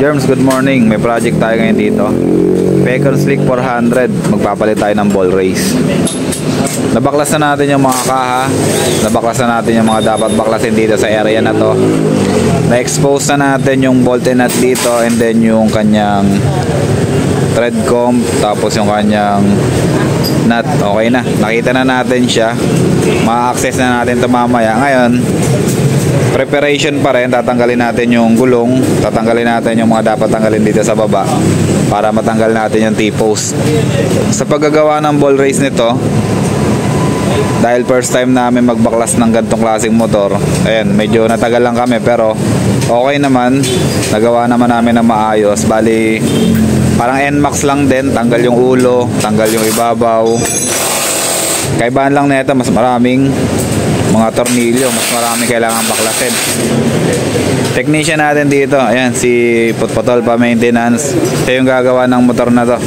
Germs, good morning. May project tayo ngayon dito. Pecon Slick 400. Magpapalit tayo ng ball race. Nabaklas na natin yung mga kaha. Nabaklas na natin yung mga dapat baklasin dito sa area na to. Na-expose na natin yung bolt and nut dito, and then yung kanyang thread comb, tapos yung kanyang nut. Okay na. Nakita na natin siya. Ma-access na natin ito mamaya. Ngayon, preparation pa rin. Tatanggalin natin yung gulong, tatanggalin natin yung mga dapat tanggalin dito sa baba para matanggal natin yung T-post. Sa paggagawa ng ball race nito, dahil first time namin magbaklas ng gantong klaseng motor, ayan, medyo natagal lang kami, pero okay naman, nagawa naman namin na maayos. Bali, parang NMAX lang din. Tanggal yung ulo, tanggal yung ibabaw. Kaibahan lang nito, mas maraming mga tornilyo, mas marami kailangan baklasin. Technician natin dito, ayan, si Putputol pa maintenance. Siya yung gagawa ng motor na to.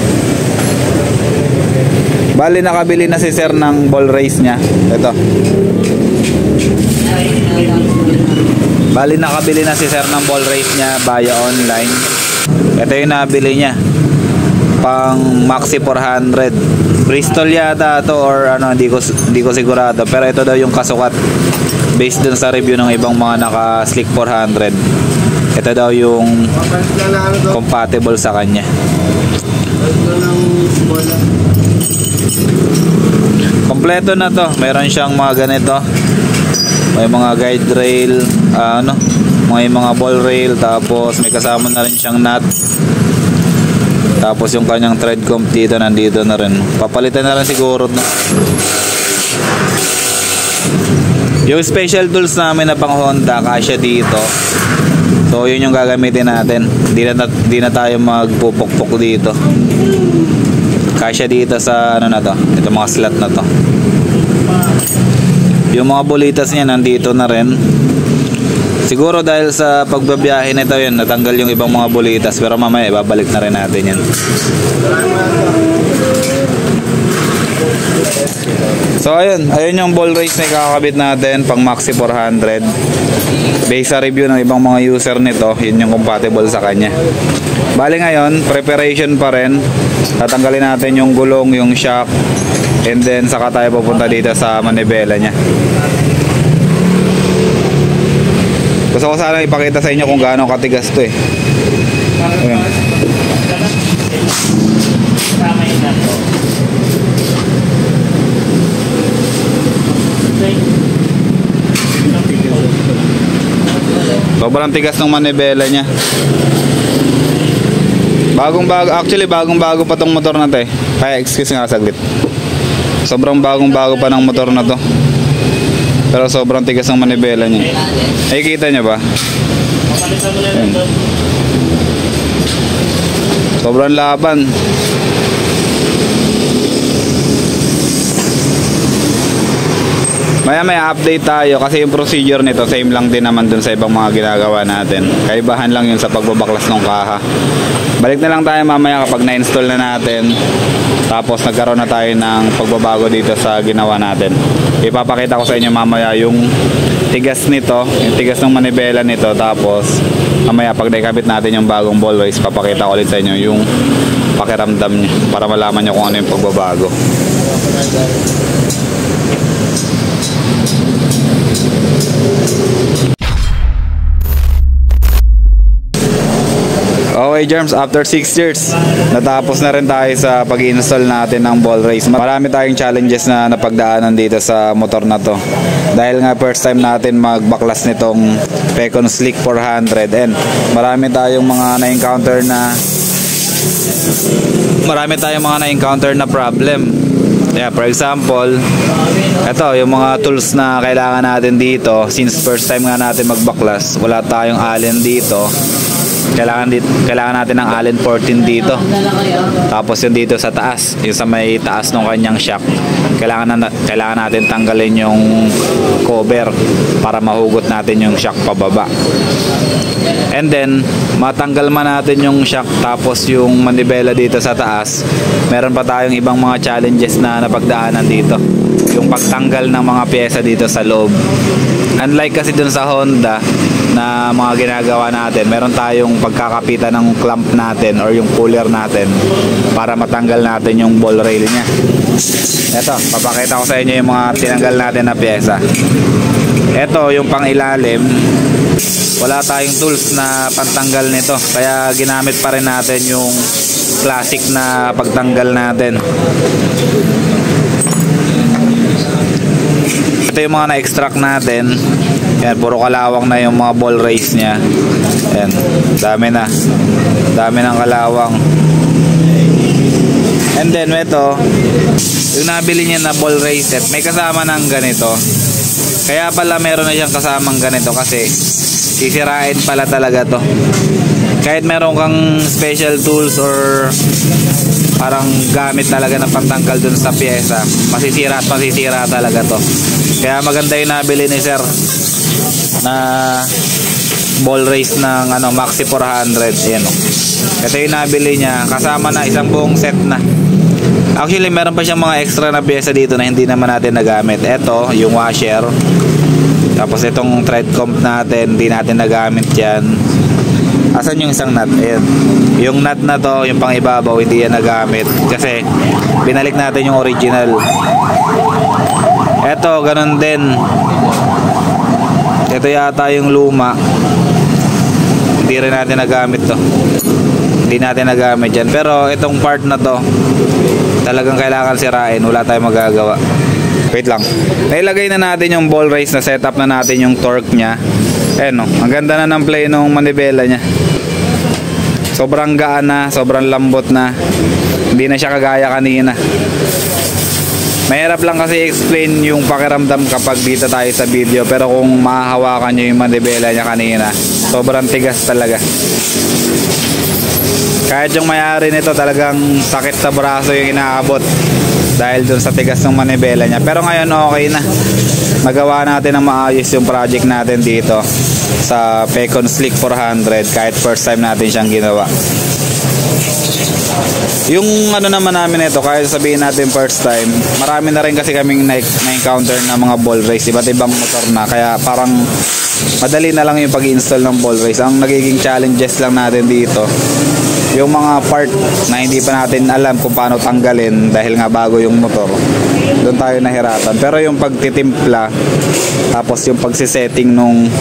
Bali, nakabili na si sir ng ball race niya. Ito. Bali, nakabili na si sir ng ball race niya via online. Ito yung nabili niya, pang Maxi 400. Bristol yata to, or ano, hindi ko sigurado, pero ito daw yung kasukat based dun sa review ng ibang mga naka Slick 400. Ito daw yung compatible sa kanya. Kompleto na to. Meron siyang mga ganito, may mga guide rail, may mga ball rail, tapos may kasama na rin siyang nut. Tapos yung kanyang thread comb dito, nandito na rin. Papalitan na rin siguro na. Yung special tools namin na pang Honda, kasya dito. So yun yung gagamitin natin. Di na tayo magpupukpuk dito. Kasya dito sa ano na to, ito mga slot na to. Yung mga bulitas niya nandito na rin. Siguro dahil sa pagbabiyahe nito, yun, natanggal yung ibang mga bulitas, pero mamaya ibabalik na rin natin yan. So ayun yung ball race na ikakabit natin, pang Maxi 400. Based sa review ng ibang mga user nito, yun yung compatible sa kanya. Bali ngayon, preparation pa rin. Tatanggalin natin yung gulong, yung shock, and then saka tayo pupunta dito sa manibela niya. Gusto ko sana ipakita sa inyo kung gaano katigas to eh. Ayan. Sobrang tigas ng manibela niya. Actually bagong bago pa tong motor na to eh. Kaya excuse nga saglit. Sobrang bagong bago pa ng motor na to. Pero sobrang tigas ng manibela niya. Nakikita niyo ba? Ayan. Sobrang laban. May update tayo kasi yung procedure nito same lang din naman dun sa ibang mga ginagawa natin. Kaibahan lang yun sa pagbabaklas ng kaha. Balik na lang tayo mamaya kapag na-install na natin, tapos nagkaroon na tayo ng pagbabago dito sa ginawa natin. Ipapakita ko sa inyo mamaya yung tigas nito, yung tigas ng manibela nito. Tapos mamaya pag naikabit natin yung bagong ball race, papakita ko ulit sa inyo yung pakiramdam niya para malaman nyo kung ano yung pagbabago. Okay Germs, after 6 years natapos na rin tayo sa pag-install natin ng ball race. Marami tayong challenges na napagdaanan dito sa motor na to, dahil nga first time natin magbaklas nitong Pecon Slick 400, and marami tayong mga na-encounter na problem. Yeah, for example, ito yung mga tools na kailangan natin dito. Since first time nga natin magbaklas, wala tayong Allen dito. Kailangan natin ng Allen 14 dito. Tapos yung dito sa taas, yung sa may taas ng kanyang shock, kailangan natin tanggalin yung cover para mahugot natin yung shock pababa. And then matanggal man natin yung shock tapos yung manibela dito sa taas, meron pa tayong ibang mga challenges na napagdaanan dito, yung pagtanggal ng mga pyesa dito sa loob. Unlike kasi dun sa Honda na mga ginagawa natin, meron tayong pagkakapitan ng clamp natin or yung puller natin para matanggal natin yung ball rail nya. Eto, papakita ko sa inyo yung mga tinanggal natin na pyesa. Eto yung pang ilalim, wala tayong tools na pantanggal nito, kaya ginamit pa rin natin yung classic na pagtanggal natin. Ito yung mga na-extract natin. Yan, puro kalawang na yung mga ball race nya. Yan, dami na. Dami ng kalawang. And then ito, yung nabili niya na ball race set, may kasama ng ganito. Kaya pala meron na siyang kasamang ganito kasi sisirain pala talaga to. Kahit meron kang special tools or parang gamit talaga na pantanggal dun sa pyesa, masisira at masisira talaga to. Kaya maganda yung nabili ni sir na ball race ng Maxi 400. Ayan, ito yung nabili niya, kasama na isang buong set na. Actually meron pa siyang mga extra na pyesa dito na hindi naman natin nagamit. Ito yung washer, tapos itong thread comp natin hindi natin nagamit yan. Asan yung isang nut? Ayan, yung nut na to, yung pang ibabaw, hindi yan nagamit kasi binalik natin yung original. Ito ganun din, ito yata yung luma, hindi rin natin nagamit to, hindi natin nagamit yan. Pero itong part na to talagang kailangan sirain, wala tayong magagawa. Wait lang, nailagay na natin yung ball race na setup na natin yung torque nya. Ayan, no? Ang ganda na ng play ng manibela nya, sobrang gaan na, sobrang lambot na, hindi na siya kagaya kanina. Mahirap lang kasi explain yung pakiramdam kapag dito tayo sa video, pero kung mahahawakan nyo yung manibela nya kanina, sobrang tigas talaga. Kahit yung may-ari nito talagang sakit sa braso yung inaabot dahil dun sa tigas ng manibela nya. Pero ngayon okay na, nagawa natin ng maayos yung project natin dito sa Pecon Slick 400 kahit first time natin siyang ginawa. Yung naman namin ito, kahit sabihin natin first time, marami na rin kasi kaming na-encounter na mga ball race, iba't ibang motor na, kaya parang madali na lang yung pag-install ng ball race. Ang nagiging challenges lang natin dito, yung mga part na hindi pa natin alam kung paano tanggalin dahil nga bago yung motor, doon tayo nahirapan. Pero yung pagtitimpla, tapos yung pagsisetting nung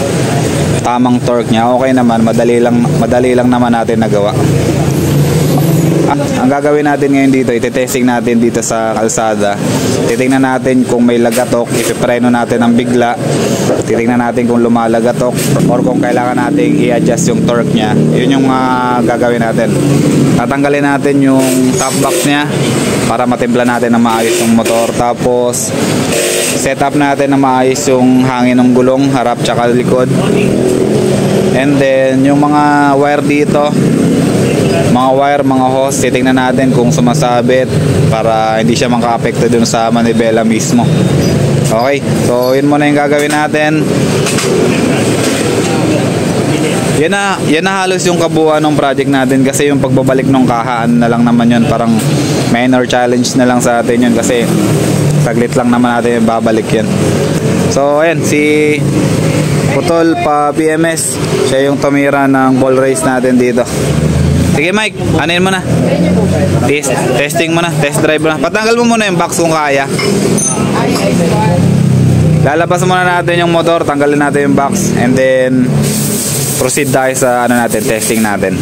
tamang torque nya, okay naman, madali lang naman natin nagawa. Ang gagawin natin ngayon dito, iti-testing natin dito sa kalsada. Titingnan natin kung may lagatok, ipipreno natin ng bigla. Titingnan natin kung lumalagatok or kung kailangan natin i-adjust yung torque nya. Yun yung gagawin natin. Tatanggalin natin yung top box nya para matimpla natin na maayos yung motor. Tapos set up natin na maayos yung hangin ng gulong, harap tsaka likod. And then yung mga wire dito, mga wire, mga hose, titingnan natin kung sumasabit para hindi siya maka-apekto dun sa manibela mismo. Okay, so yun muna yung gagawin natin. Yan na halos yung kabuuan ng project natin, kasi yung pagbabalik ng kahaan na lang naman yun, parang minor challenge na lang sa atin yun kasi saglit lang naman natin yung babalik yan. So ayan, si Putol pa PMS, siya yung tumira ng ball race natin dito. Sige Mike, anin mo na. Testing mo na, test drive mo na. Patanggal mo muna yung box kung kaya. Lalabas muna natin yung motor, tanggalin natin yung box, and then proceed tayo sa testing natin.